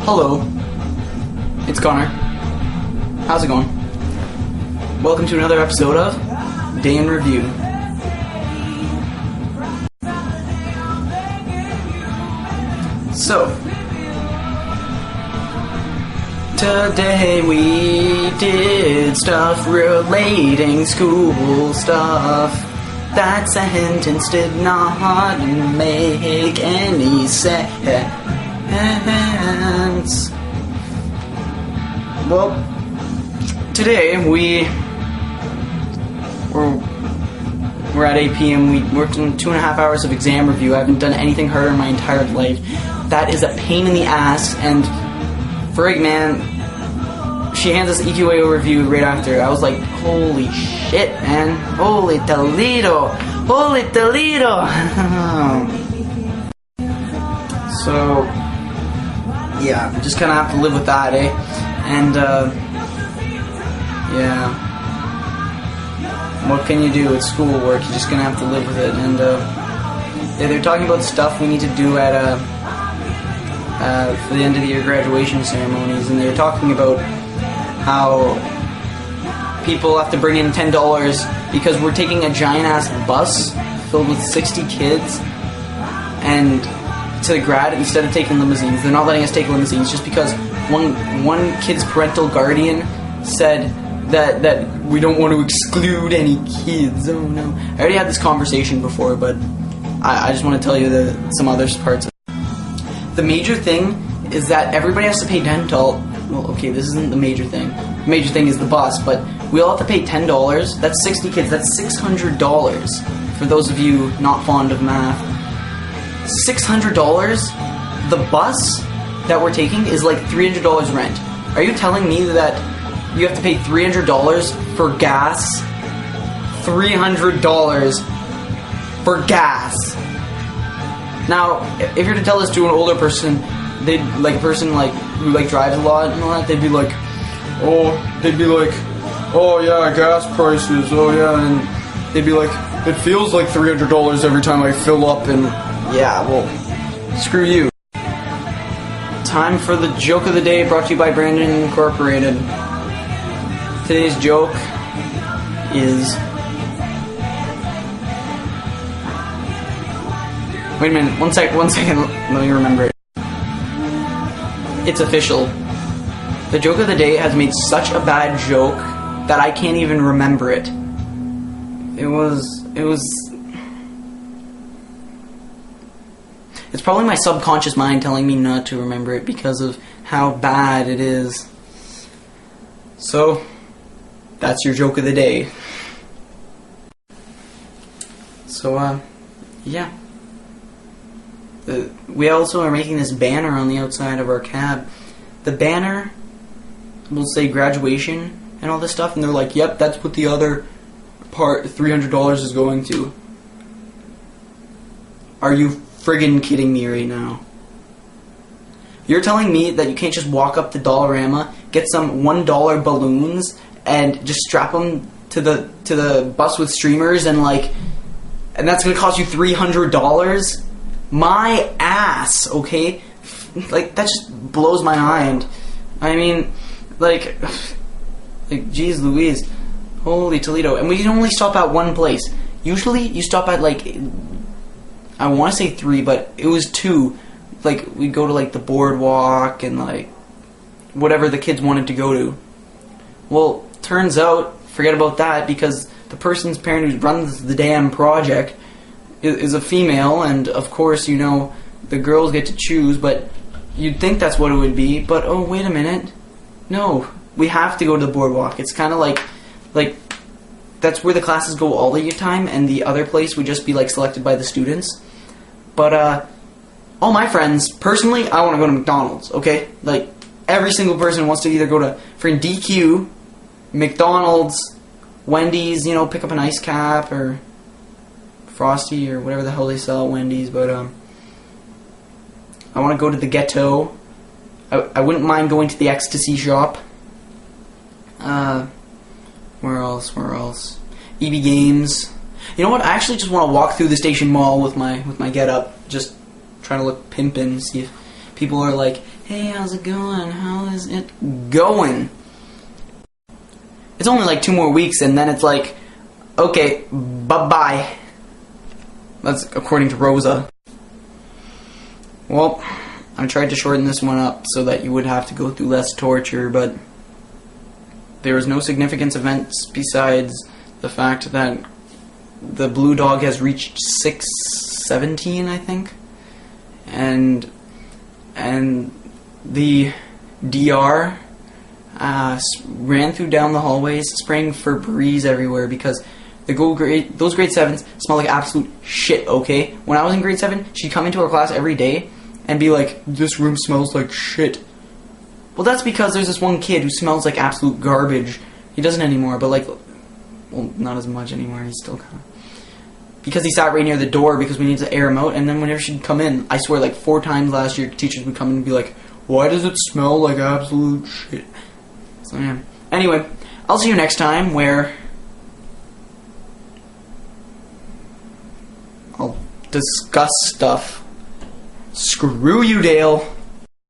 Hello, it's Connor. How's it going? Welcome to another episode of Day in Review. So, today we did stuff relating school stuff. That sentence did not make any sense. Well, today we're at 8 p.m. We worked on 2.5 hours of exam review. I haven't done anything harder in my entire life. That is a pain in the ass, and frig, man, she hands us EQA review right after. I was like, holy shit, man. Holy Toledo. Holy Toledo. So, yeah, just kind of have to live with that, eh? And, yeah. What can you do with schoolwork? You're just gonna have to live with it. And, yeah, they're talking about stuff we need to do at, for the end of the year graduation ceremonies, and they were talking about how people have to bring in $10 because we're taking a giant-ass bus filled with 60 kids and to the grad instead of taking limousines. They're not letting us take limousines just because one kid's parental guardian said that we don't want to exclude any kids. Oh no. I already had this conversation before, but I just want to tell you some other parts of it. The major thing is that everybody has to pay $10. Well, okay, this isn't the major thing. The major thing is the bus, but we all have to pay $10. That's 60 kids. That's $600. For those of you not fond of math, $600. The bus that we're taking is like $300 rent. Are you telling me that you have to pay $300 for gas? $300 for gas. Now, if you're to tell this to an older person, they'd like a person like who like drives a lot and all that, they'd be like, oh yeah, gas prices, oh yeah, and they'd be like, it feels like $300 every time I fill up, and yeah, well, screw you. Time for the joke of the day, brought to you by Brandon Incorporated. Today's joke is... Wait a minute, one second, let me remember it. It's official. The joke of the day has made such a bad joke that I can't even remember it. It was... It's probably my subconscious mind telling me not to remember it because of how bad it is. So, that's your joke of the day. So, yeah. We also are making this banner on the outside of our cab. The banner will say graduation and all this stuff, and they're like, yep, that's what the other part, $300 is going to. Are you friggin' kidding me right now? You're telling me that you can't just walk up to Dollarama, get some $1 balloons, and just strap them to the bus with streamers, and that's gonna cost you $300? My ass, okay? Like, that just blows my mind. I mean, like, geez Louise. Holy Toledo. And we can only stop at one place. Usually, you stop at, I want to say 3, but it was 2. Like, we'd go to, the boardwalk and, whatever the kids wanted to go to. Well, turns out, forget about that, because the person's parent who runs the damn project is a female, and, of course, the girls get to choose, but you'd think that's what it would be, but, oh, wait a minute. No, we have to go to the boardwalk. It's kind of like, that's where the classes go all the time, and the other place would just be, selected by the students. But, all my friends, personally, I want to go to McDonald's, okay? Every single person wants to either go to friggin' DQ, McDonald's, Wendy's, pick up an ice cap, or Frosty, or whatever the hell they sell at Wendy's, but, I want to go to the Ghetto. I wouldn't mind going to the Ecstasy Shop. Where else? EB Games. You know what? I actually just want to walk through the Station Mall with my get up, just trying to look pimpin', see if people are like, Hey, how's it going? How is it going? It's only like 2 more weeks, and then it's like, okay, bye-bye. That's according to Rosa. Well, I tried to shorten this one up so that you would have to go through less torture, but there was no significant events besides the fact that the blue dog has reached 617, I think, and the DR ran through down the hallways, spraying Febreze everywhere because those grade 7s smell like absolute shit. Okay, when I was in grade 7, she'd come into our class every day and be like, "This room smells like shit." Well, that's because there's this one kid who smells like absolute garbage. He doesn't anymore, but like, well, not as much anymore. He's still kind of, because he sat right near the door because we needed to air him out. And then whenever she'd come in, I swear, like 4 times last year, teachers would come in and be like, "Why does it smell like absolute shit?" So yeah. Anyway, I'll see you next time where I'll discuss stuff. Screw you, Dale.